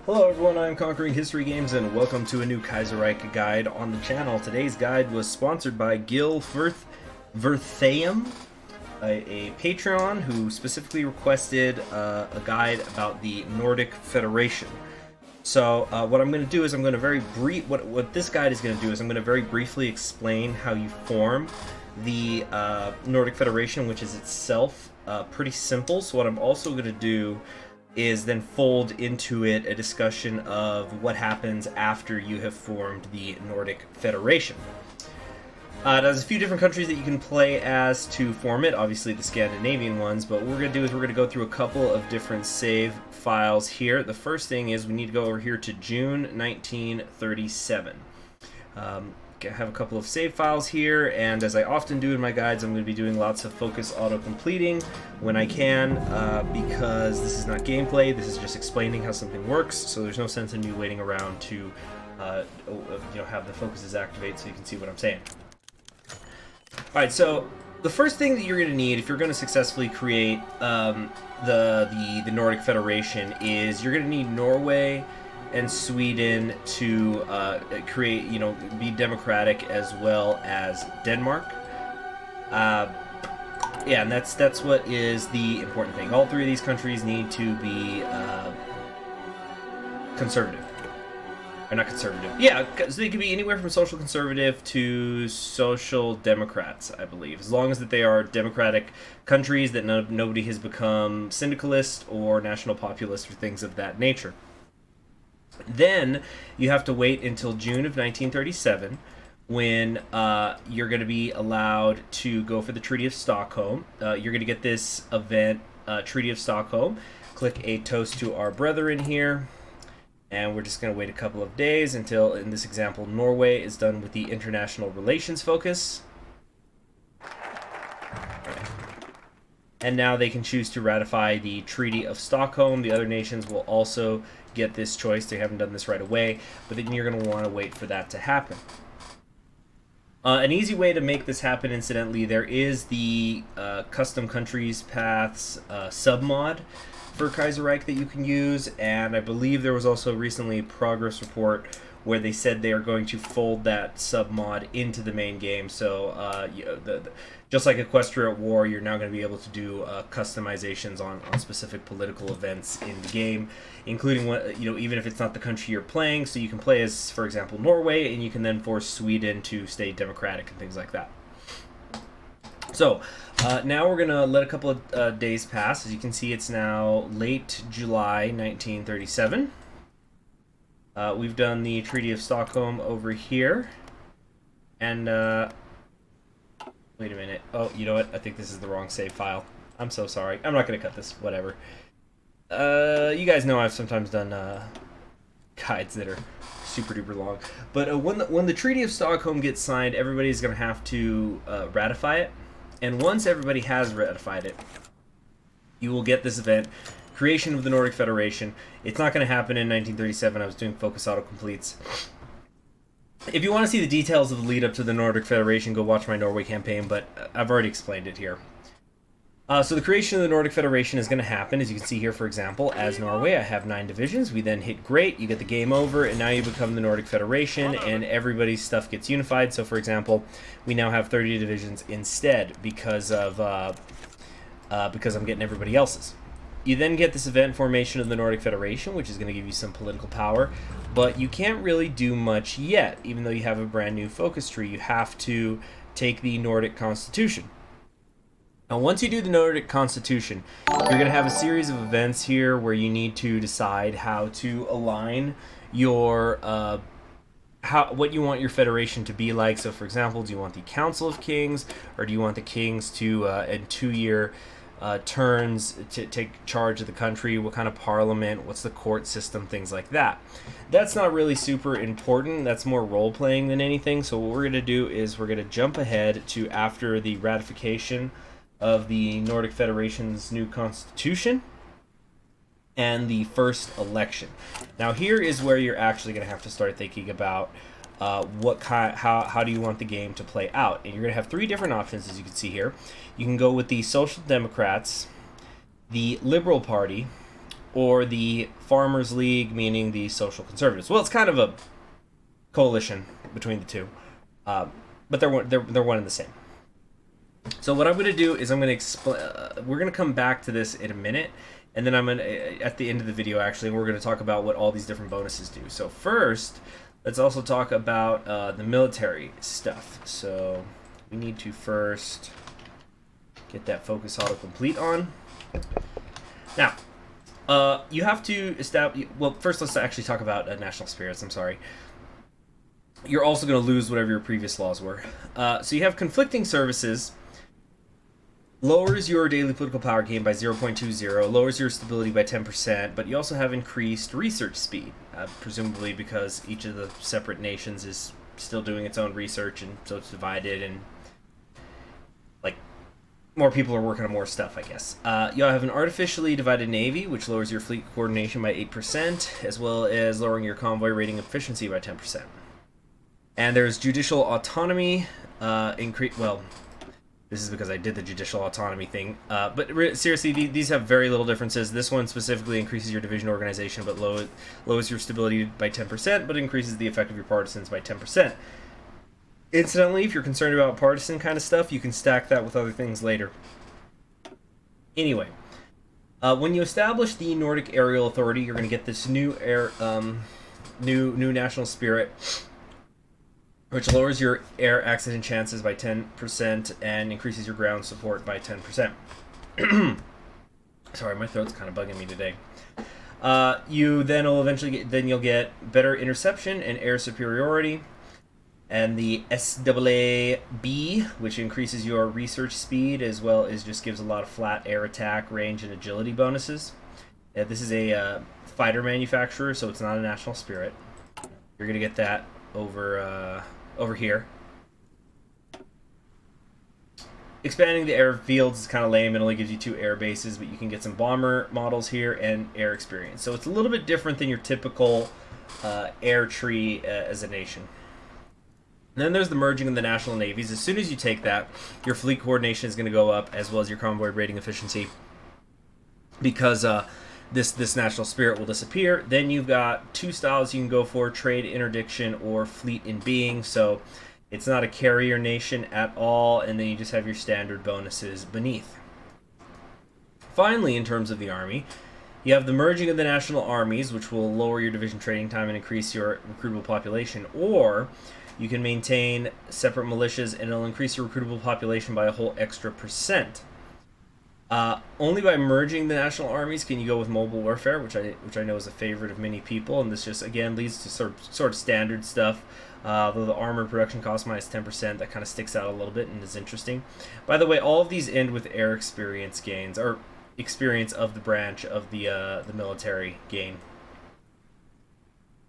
Hello everyone, I'm Conquering History Games and welcome to a new Kaiserreich guide on the channel. Today's guide was sponsored by Gil Vertheim, a Patreon who specifically requested a guide about the Nordic Federation. So what I'm going to do is I'm going to what this guide is going to do is I'm going to very briefly explain how you form the Nordic Federation, which is itself pretty simple. So what I'm also going to do is then fold into it a discussion of what happens after you have formed the Nordic Federation. There's a few different countries that you can play as to form it, obviously the Scandinavian ones, but what we're going to do is we're going to go through a couple of different save files here. The first thing is we need to go over here to June 1937. I have a couple of save files here, and as I often do in my guides, I'm going to be doing lots of focus auto-completing when I can, because this is not gameplay, this is just explaining how something works, so there's no sense in me waiting around to have the focuses activate so you can see what I'm saying. Alright, so the first thing that you're going to need if you're going to successfully create the Nordic Federation is you're going to need Norway and Sweden to create, be democratic, as well as Denmark. Yeah, and that's what is the important thing. All three of these countries need to be conservative. Or not conservative. Yeah, so they can be anywhere from social conservative to social democrats, I believe. As long as that they are democratic countries, that nobody has become syndicalist or national populist or things of that nature. Then you have to wait until June of 1937 when you're going to be allowed to go for the Treaty of Stockholm. You're going to get this event, Treaty of Stockholm. Click a toast to our brethren here. And we're just going to wait a couple of days until, in this example, Norway is done with the international relations focus. And now they can choose to ratify the Treaty of Stockholm. The other nations will also get this choice. They haven't done this right away, but then you're going to want to wait for that to happen. An easy way to make this happen, incidentally, there is the Custom Countries Paths submod for Kaiserreich that you can use, and I believe there was also recently a progress report where they said they are going to fold that submod into the main game. So just like Equestria at War, you're now going to be able to do customizations on specific political events in the game, including even if it's not the country you're playing. So you can play as, for example, Norway, and you can then force Sweden to stay democratic and things like that. So now we're going to let a couple of days pass. As you can see, it's now late July 1937. We've done the Treaty of Stockholm over here. And, wait a minute. Oh, you know what? I think this is the wrong save file. I'm so sorry. I'm not going to cut this. Whatever. You guys know I've sometimes done guides that are super duper long. But when the Treaty of Stockholm gets signed, everybody's going to have to ratify it. And once everybody has ratified it, you will get this event, creation of the Nordic Federation. It's not going to happen in 1937. I was doing focus autocompletes. If you want to see the details of the lead up to the Nordic Federation, go watch my Norway campaign, but I've already explained it here. So the creation of the Nordic Federation is going to happen, as you can see here, for example, as Norway. I have 9 divisions. We then hit great, you get the game over, and now you become the Nordic Federation, and everybody's stuff gets unified. So, for example, we now have 30 divisions instead because I'm getting everybody else's. You then get this event, formation of the Nordic Federation, which is going to give you some political power, but you can't really do much yet, even though you have a brand new focus tree. You have to take the Nordic Constitution. Now, once you do the Nordic Constitution, you're going to have a series of events here where you need to decide how to align your what you want your federation to be like. So, for example, do you want the Council of Kings, or do you want the kings to in 2-year turns to take charge of the country? What kind of parliament? What's the court system? Things like that. That's not really super important. That's more role-playing than anything. So what we're going to do is we're going to jump ahead to after the ratification of the Nordic Federation's new constitution and the first election. Now here is where you're actually going to have to start thinking about how do you want the game to play out. And you're going to have 3 different options, as you can see here. You can go with the Social Democrats, the Liberal Party, or the Farmers League, meaning the Social Conservatives. Well, it's kind of a coalition between the two, but they're one and the same. So what I'm going to do is I'm going to explain. We're going to come back to this in a minute, and then I'm going to, at the end of the video, actually, we're going to talk about what all these different bonuses do. So first, let's also talk about the military stuff. So we need to first get that focus autocomplete on. Now, you have to establish. Well, first let's actually talk about national spirits. I'm sorry. You're also going to lose whatever your previous laws were. So you have conflicting services. Lowers your daily political power gain by 0.20, lowers your stability by 10%, but you also have increased research speed, presumably because each of the separate nations is still doing its own research, and so it's divided, and like more people are working on more stuff, I guess. You'll have an artificially divided navy, which lowers your fleet coordination by 8%, as well as lowering your convoy rating efficiency by 10%. And there's judicial autonomy, this is because I did the judicial autonomy thing. But seriously, these have very little differences. This one specifically increases your division organization, but lowers your stability by 10%, but increases the effect of your partisans by 10%. Incidentally, if you're concerned about partisan kind of stuff, you can stack that with other things later. Anyway, when you establish the Nordic Aerial Authority, you're going to get this new new national spirit, which lowers your air accident chances by 10% and increases your ground support by 10%. Sorry, my throat's kind of bugging me today. You then will eventually you'll get better interception and air superiority, and the SAAB, which increases your research speed as well as just gives a lot of flat air attack, range, and agility bonuses. This is a fighter manufacturer, so it's not a national spirit. You're gonna get that over here. Expanding the airfields is kind of lame. It only gives you 2 air bases, but you can get some bomber models here and air experience. So it's a little bit different than your typical air tree as a nation. And then there's the merging of the national navies. As soon as you take that, your fleet coordination is going to go up, as well as your convoy rating efficiency, because this national spirit will disappear. Then you've got 2 styles you can go for: trade interdiction or fleet in being. So it's not a carrier nation at all, and then you just have your standard bonuses beneath. Finally, in terms of the army, you have the merging of the national armies, which will lower your division training time and increase your recruitable population, or you can maintain separate militias and it'll increase your recruitable population by a whole extra %. Only by merging the national armies can you go with mobile warfare, which I know is a favorite of many people, and this just again leads to sort of standard stuff. Though the armor production cost minus 10%, that kind of sticks out a little bit and is interesting. By the way, all of these end with air experience gains, or experience of the branch of the military gain.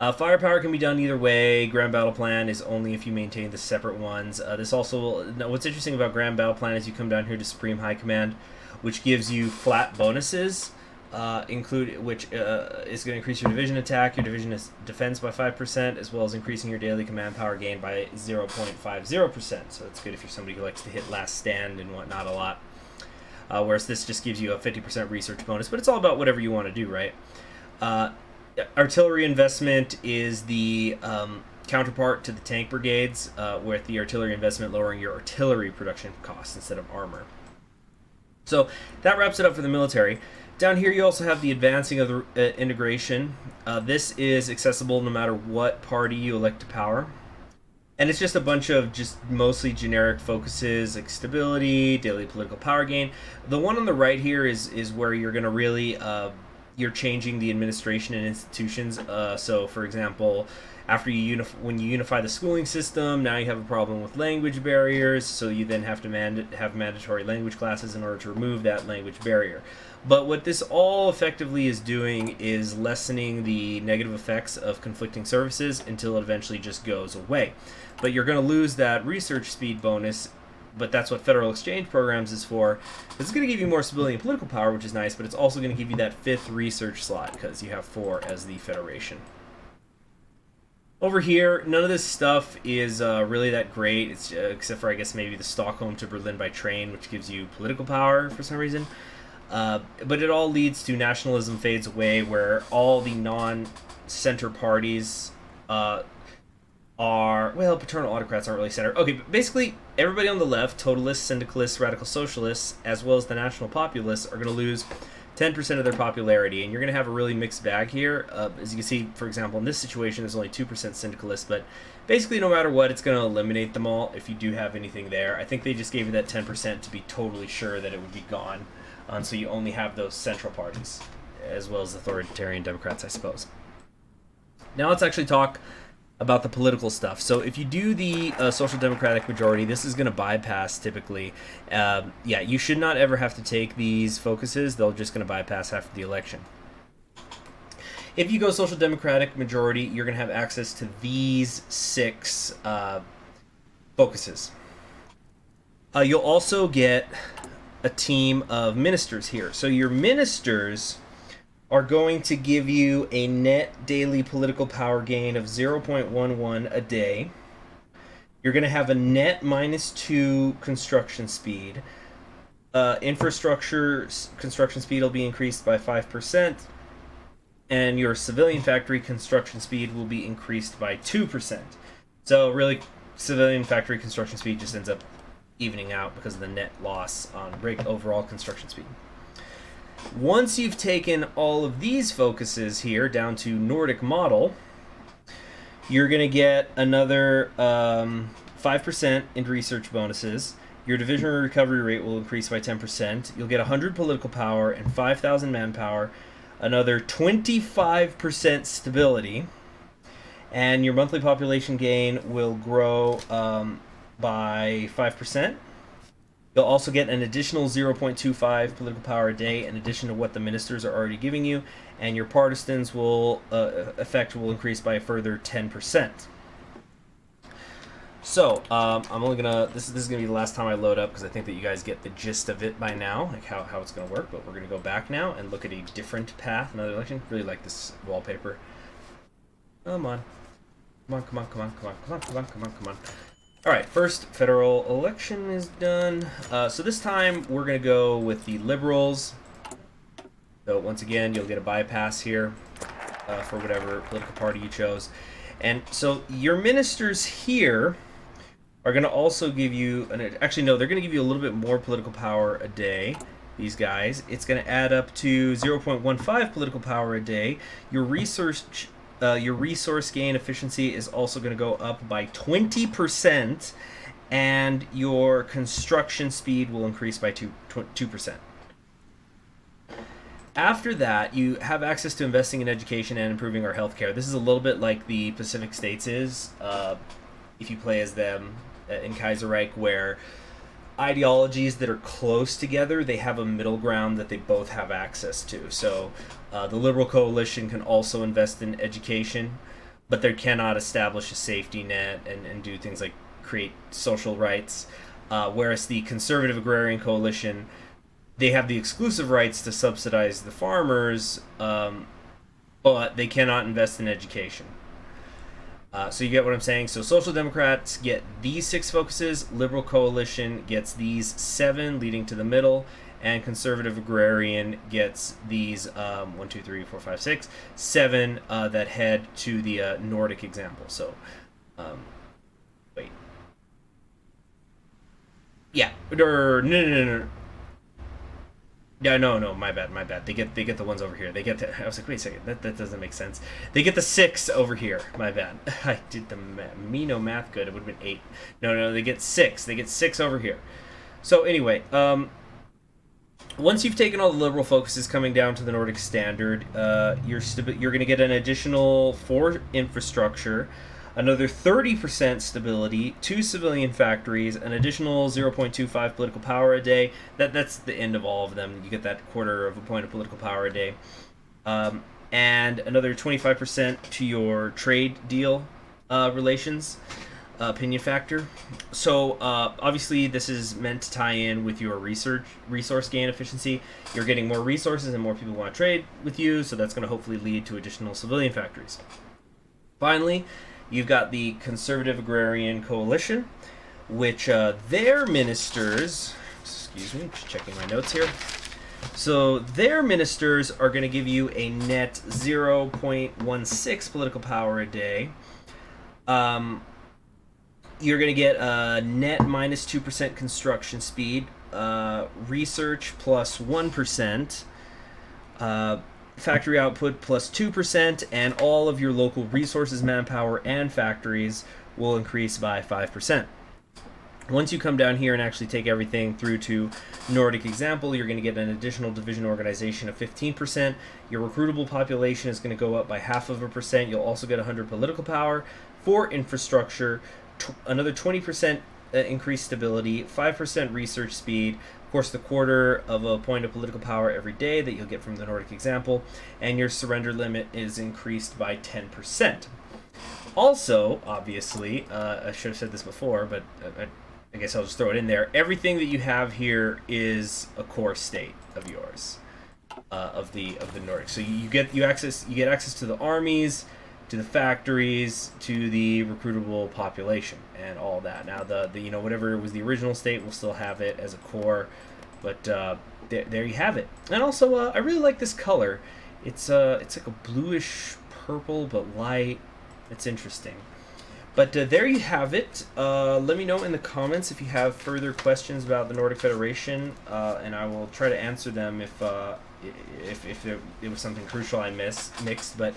Firepower can be done either way. Grand Battle Plan is only if you maintain the separate ones. This also, what's interesting about Grand Battle Plan is you come down here to Supreme High Command, which gives you flat bonuses, which is going to increase your division attack, your division defense by 5%, as well as increasing your daily command power gain by 0.50%. So it's good if you're somebody who likes to hit last stand and whatnot a lot. Whereas this just gives you a 50% research bonus, but it's all about whatever you want to do, right? Artillery investment is the counterpart to the tank brigades, with the artillery investment lowering your artillery production costs instead of armor. So that wraps it up for the military. Down here you also have the advancing of the integration. This is accessible no matter what party you elect to power. And it's just a bunch of just mostly generic focuses, like stability, daily political power gain. The one on the right here is where you're going to really... you're changing the administration and institutions. So, for example, after when you unify the schooling system, now you have a problem with language barriers, so you then have to have mandatory language classes in order to remove that language barrier. But what this all effectively is doing is lessening the negative effects of conflicting services until it eventually just goes away. But you're going to lose that research speed bonus, but that's what federal exchange programs is for. It's going to give you more stability and political power, which is nice, but it's also going to give you that 5th research slot because you have 4 as the Federation. Over here, none of this stuff is really that great, except for, I guess, maybe the Stockholm to Berlin by train, which gives you political power for some reason. But it all leads to nationalism fades away, where all the non-center parties are, well, paternal autocrats aren't really center. Okay, but basically everybody on the left, totalists, syndicalists, radical socialists, as well as the national populists, are going to lose 10% of their popularity, and you're going to have a really mixed bag here. As you can see, for example, in this situation, there's only 2% syndicalists, but basically no matter what, it's going to eliminate them all if you do have anything there. I think they just gave you that 10% to be totally sure that it would be gone, so you only have those central parties, as well as authoritarian Democrats, I suppose. Now let's actually talk about the political stuff. So if you do the social democratic majority, this is going to bypass typically. Yeah, you should not ever have to take these focuses. They're just going to bypass after the election. If you go social democratic majority, you're going to have access to these 6 focuses. You'll also get a team of ministers here. So your ministers are going to give you a net daily political power gain of 0.11 a day. You're going to have a net -2 construction speed. Infrastructure construction speed will be increased by 5%, and your civilian factory construction speed will be increased by 2%. So really, civilian factory construction speed just ends up evening out because of the net loss on overall construction speed. Once you've taken all of these focuses here down to Nordic model, you're going to get another 5% in research bonuses. Your division recovery rate will increase by 10%. You'll get 100 political power and 5,000 manpower, another 25% stability, and your monthly population gain will grow by 5%. You'll also get an additional 0.25 political power a day in addition to what the ministers are already giving you, and your partisans will will increase by a further 10%. So I'm only gonna this is gonna be the last time I load up because I think that you guys get the gist of it by now, like how it's gonna work. But we're gonna go back now and look at a different path, another election. Really like this wallpaper. Come on, come on, come on, come on, come on, come on, come on, come on, come on. All right, first federal election is done. So this time we're going to go with the Liberals. So once again, you'll get a bypass here for whatever political party you chose. And so your ministers here are going to also give you, actually no, they're going to give you a little bit more political power a day, these guys. It's going to add up to 0.15 political power a day. Your resource gain efficiency is also going to go up by 20%, and your construction speed will increase by 2%. After that, you have access to investing in education and improving our healthcare. This is a little bit like the Pacific States is, if you play as them in Kaiserreich, where ideologies that are close together, they have a middle ground that they both have access to. So the Liberal Coalition can also invest in education, but they cannot establish a safety net and do things like create social rights, whereas the Conservative Agrarian Coalition, they have the exclusive rights to subsidize the farmers, but they cannot invest in education. So you get what I'm saying? So Social Democrats get these 6 focuses, Liberal Coalition gets these 7 leading to the middle, and Conservative Agrarian gets these 1, 2, 3, 4, 5, 6, 7 that head to the Nordic example. So, wait. Yeah, no. Yeah, no, my bad. They get the ones over here. They get the, I was like, wait a second, that doesn't make sense. They get the 6 over here. My bad. I did the math good. It would have been 8. No, they get 6. They get 6 over here. So anyway, once you've taken all the liberal focuses coming down to the Nordic standard, you're going to get an additional 4 infrastructure, another 30% stability, 2 civilian factories, an additional 0.25 political power a day. That's the end of all of them. You get that quarter of a point of political power a day. And another 25% to your trade deal relations opinion factor. So obviously this is meant to tie in with your resource gain efficiency. You're getting more resources and more people want to trade with you, so that's going to hopefully lead to additional civilian factories. Finally, you've got the Conservative Agrarian Coalition, which their ministers, excuse me, just checking my notes here. So their ministers are going to give you a net 0.16 political power a day. You're going to get a net minus 2% construction speed, research plus 1%, factory output plus 2%, and all of your local resources, manpower, and factories will increase by 5%. Once you come down here and actually take everything through to Nordic example, you're going to get an additional division organization of 15%. Your recruitable population is going to go up by 0.5%. You'll also get 100 political power for infrastructure, another 20% increased stability, 5% research speed, of course the quarter of a point of political power every day that you'll get from the Nordic example, and your surrender limit is increased by 10%. Also, obviously, I should have said this before, but I guess I'll just throw it in there. Everything that you have here is a core state of yours, of the Nordic. So you get access to the armies, to the factories, to the recruitable population, and all that. Now the whatever was the original state will still have it as a core, but there you have it. And also, I really like this color. It's like a bluish purple, but light. It's interesting. But there you have it. Let me know in the comments if you have further questions about the Nordic Federation, and I will try to answer them if there was something crucial I mixed. But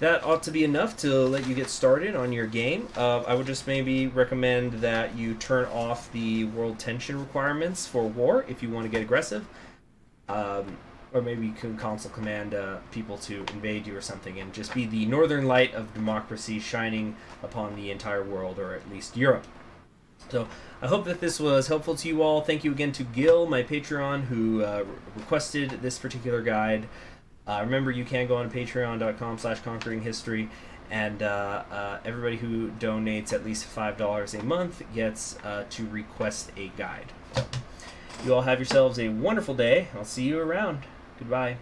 that ought to be enough to let you get started on your game. I would just maybe recommend that you turn off the world tension requirements for war if you want to get aggressive. Or maybe you can console command people to invade you or something, and just be the northern light of democracy shining upon the entire world, or at least Europe. So I hope that this was helpful to you all. Thank you again to Gil, my Patreon, who requested this particular guide. Remember, you can go on patreon.com/conqueringhistory, and everybody who donates at least $5 a month gets to request a guide. So, you all have yourselves a wonderful day. I'll see you around. Goodbye.